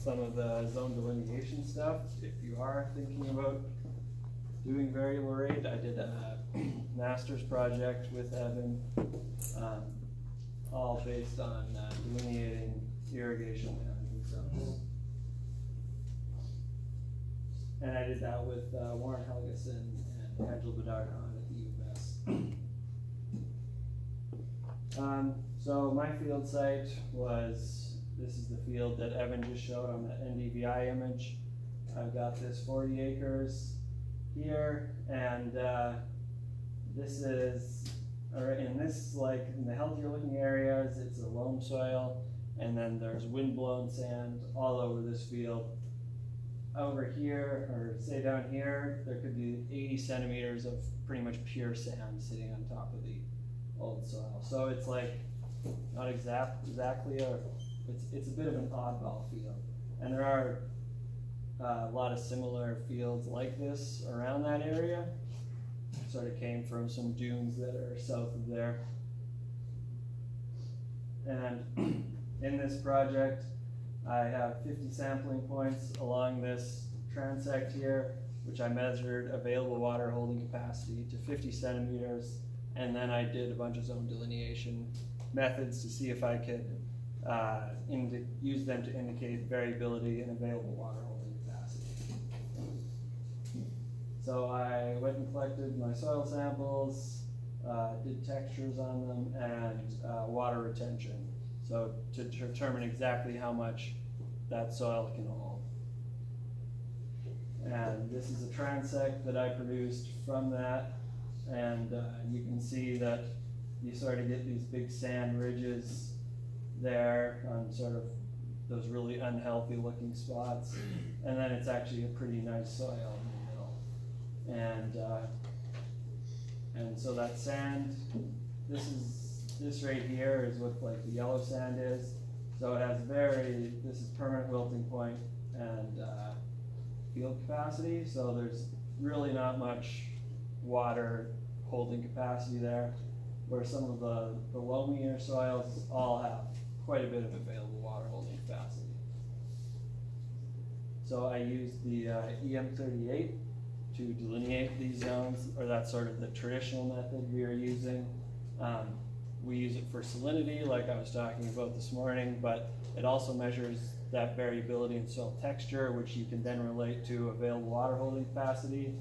some of the zone delineation stuff. If you are thinking about doing variable rate, I did a master's project with Evan, all based on delineating irrigation management zones. And I did that with Warren Helgeson and Angela Bedard on at the U of S. So my field site was, this is the field that Evan just showed on the NDVI image. I've got this 40 acres here, and this is, or in this, like in the healthier looking areas, it's a loam soil, and then there's wind-blown sand all over this field. Over here, or say down here, there could be 80 centimeters of pretty much pure sand sitting on top of the old soil. So it's like not exactly it's a bit of an oddball field, and there are a lot of similar fields like this around that area. Sort of came from some dunes that are south of there. And in this project, I have 50 sampling points along this transect here, which I measured available water holding capacity to 50 centimeters, and then I did a bunch of zone delineation methods to see if I could use them to indicate variability in available water holding capacity. So I went and collected my soil samples, did textures on them, and water retention. So to determine exactly how much that soil can hold. And this is a transect that I produced from that, and you can see that you sort of get these big sand ridges there on sort of those really unhealthy looking spots, and then it's actually a pretty nice soil in the middle. And so that sand, this right here is what like the yellow sand is. So it has this is permanent wilting point and field capacity. So there's really not much water holding capacity there, where some of the loamier soils all have quite a bit of available water holding capacity. So I used the EM38 to delineate these zones, or that's sort of the traditional method we are using. We use it for salinity, like I was talking about this morning, but it also measures that variability in soil texture, which you can then relate to available water holding capacity.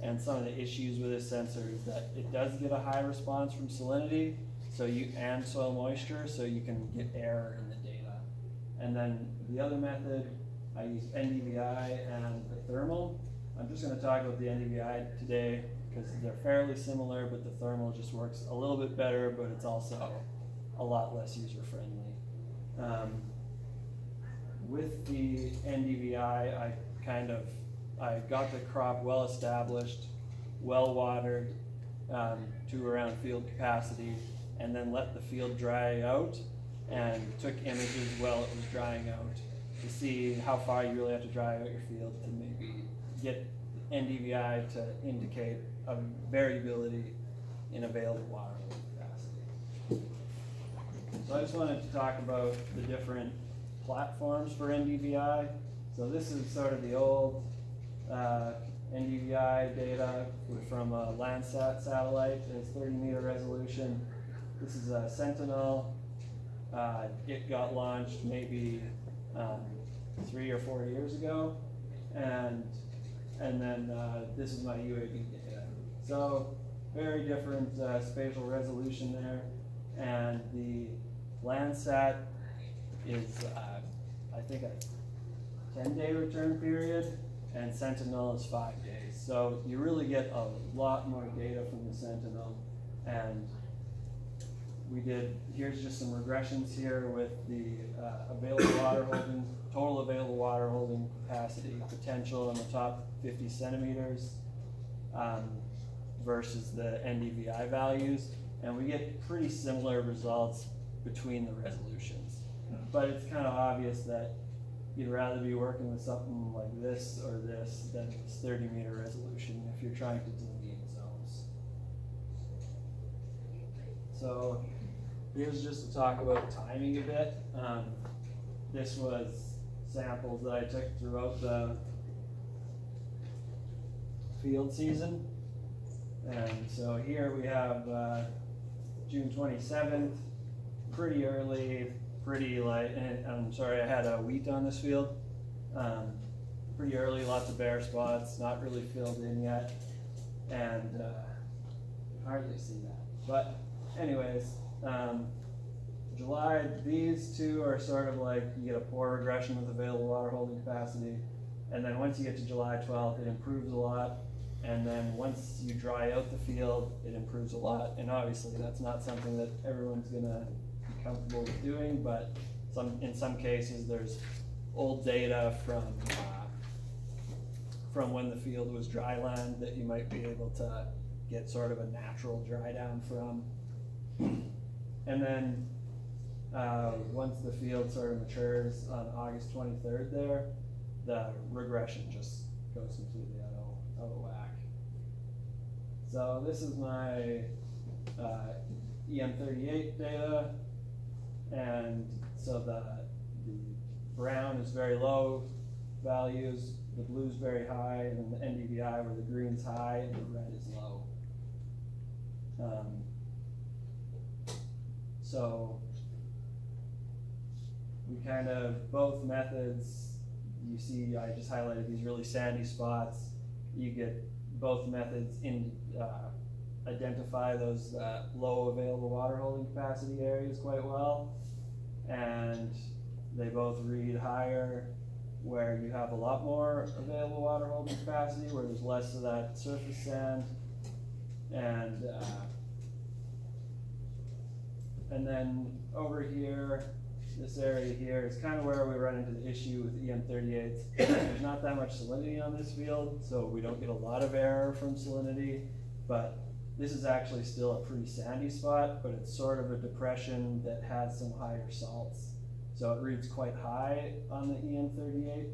And some of the issues with this sensor is that it does get a high response from salinity, and soil moisture, so you can get error in the data. And then the other method, I use NDVI and the thermal. I'm just going to talk about the NDVI today because they're fairly similar, but the thermal just works a little bit better, but it's also a lot less user-friendly. With the NDVI, I got the crop well established, well watered to around field capacity, and then let the field dry out and took images while it was drying out to see how far you really have to dry out your field to maybe get NDVI to indicate a variability in available water capacity. So I just wanted to talk about the different platforms for NDVI. So this is sort of the old NDVI data from a Landsat satellite. It's 30-meter resolution. This is a Sentinel. It got launched maybe 3 or 4 years ago, and then this is my UAV data. So very different spatial resolution there, and the Landsat is I think a 10-day return period, and Sentinel is 5 days. So you really get a lot more data from the Sentinel. And here's just some regressions here with the total available water holding capacity potential in the top 50 centimeters versus the NDVI values. And we get pretty similar results between the resolutions. But it's kind of obvious that you'd rather be working with something like this or this than this 30-meter resolution if you're trying to delineate zones. So here's just to talk about timing a bit. This was samples that I took throughout the field season. And so here we have June 27th, pretty early, pretty light, and I'm sorry, I had wheat on this field. Pretty early, lots of bare spots, not really filled in yet, and hardly see that. But anyways, July, these two are sort of like, you get a poor regression with available water holding capacity, and then once you get to July 12th, it improves a lot, and then once you dry out the field, it improves a lot. And obviously that's not something that everyone's gonna be comfortable with doing, but in some cases there's old data from when the field was dry land that you might be able to get sort of a natural dry down from. And then once the field sort of matures on August 23rd there, the regression just goes completely out of whack. So this is my EM38 data, and so the brown is very low values, the blue is very high, and then the NDVI where the green's high and the red is low. So we kind of, both methods, you see I just highlighted these really sandy spots. You get both methods identify those low available water holding capacity areas quite well, and they both read higher where you have a lot more available water holding capacity, where there's less of that surface sand, and then over here, this area here is kind of where we run into the issue with EM38s. There's not that much salinity on this field, so we don't get a lot of error from salinity, but this is actually still a pretty sandy spot, but it's sort of a depression that has some higher salts. So it reads quite high on the EM38,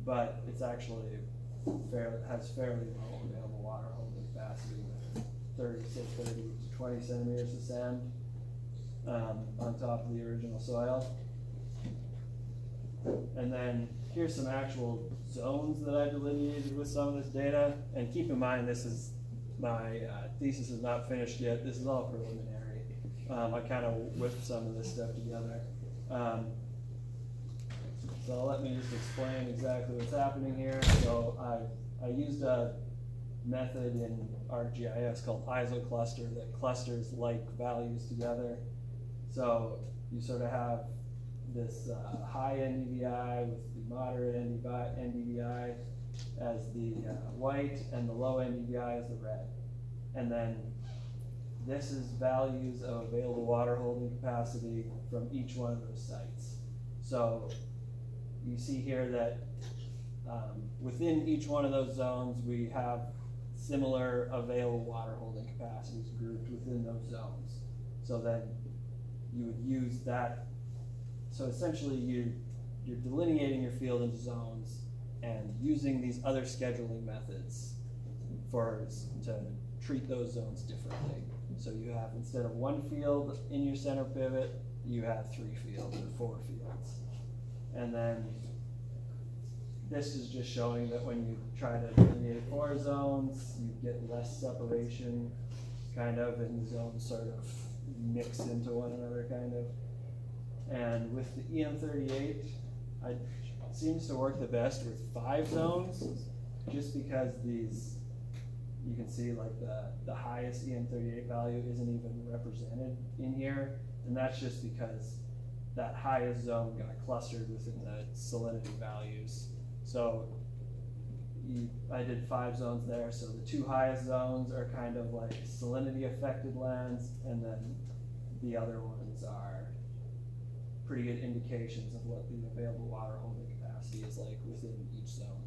but it's actually has fairly low available water holding capacity with 30 to 20 centimeters of sand on top of the original soil. And then here's some actual zones that I delineated with some of this data. And keep in mind, this is my thesis is not finished yet. This is all preliminary. I kind of whipped some of this stuff together. So let me just explain exactly what's happening here. So I used a method in ArcGIS called isocluster that clusters like values together. So you sort of have this high NDVI with the moderate NDVI as the white and the low NDVI as the red. And then this is values of available water holding capacity from each one of those sites. So you see here that within each one of those zones, we have similar available water holding capacities grouped within those zones. So then you would use that. So essentially you're delineating your field into zones and using these other scheduling methods to treat those zones differently. So you have, instead of one field in your center pivot, you have 3 fields or 4 fields. And then this is just showing that when you try to delineate 4 zones, you get less separation, kind of, and the zones sort of mix into one another, kind of. And with the EM38, it seems to work the best with 5 zones, just because these, you can see like the highest EM38 value isn't even represented in here, and that's just because that highest zone got clustered within the salinity values. So I did 5 zones there, so the 2 highest zones are kind of like salinity affected lands, and then the other ones are pretty good indications of what the available water holding capacity is like within each zone.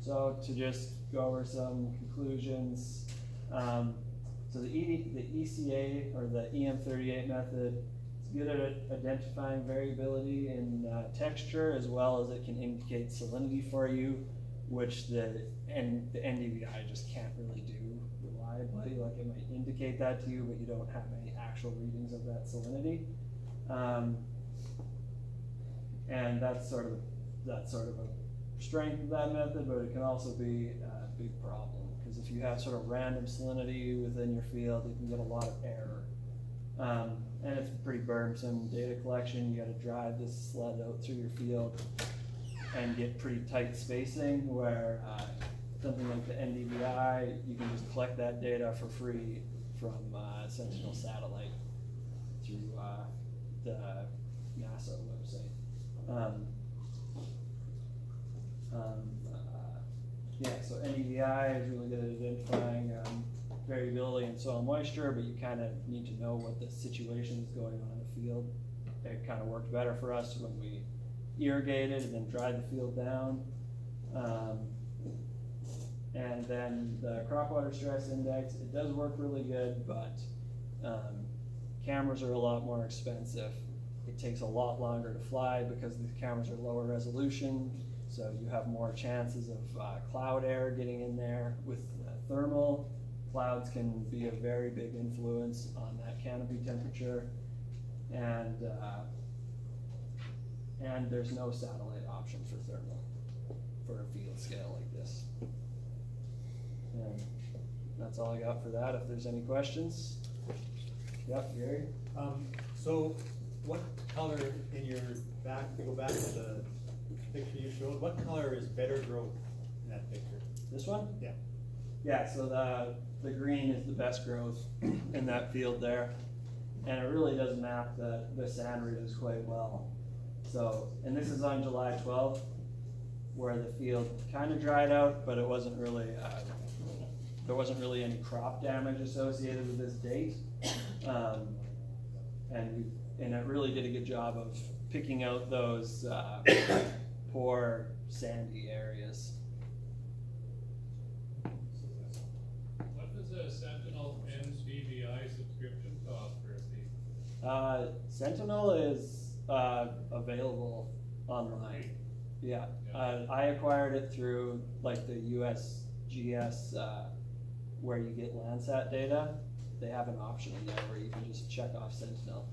So to just go over some conclusions, so the ECA, or the EM38 method, is good at identifying variability in texture, as well as it can indicate salinity for you, which the NDVI just can't really do reliably. Like, it might indicate that to you, but you don't have any actual readings of that salinity. And that's sort of a strength of that method, but it can also be a big problem, because if you have sort of random salinity within your field, you can get a lot of error. And it's pretty burdensome data collection. You got to drive this sled out through your field and get pretty tight spacing, where something like the Ndvi, you can just collect that data for free from Sentinel satellite through the NASA website. Yeah, so Ndvi is really good at identifying variability in soil moisture, but you kind of need to know what the situation is going on in the field. It kind of worked better for us when we irrigated and then dried the field down. And then the crop water stress index, it does work really good, but cameras are a lot more expensive. It takes a lot longer to fly because the cameras are lower resolution, so you have more chances of cloud air getting in there. With thermal, clouds can be a very big influence on that canopy temperature, and there's no satellite option for thermal for a field scale like this. And that's all I got for that. If there's any questions. Yep, Gary? So what color in your back, if you go back to the picture you showed, what color is better growth in that picture? This one? Yeah. Yeah, so the green is the best growth in that field there. And it really does map the sand ridges quite well. So, and this is on July 12th, where the field kind of dried out, but it wasn't really, there wasn't really any crop damage associated with this date. And it really did a good job of picking out those poor sandy areas. What does a Sentinel Ndvi subscription cost for a season? Sentinel is available online. Yeah, I acquired it through like the USGS where you get Landsat data. They have an option in there where you can just check off Sentinel.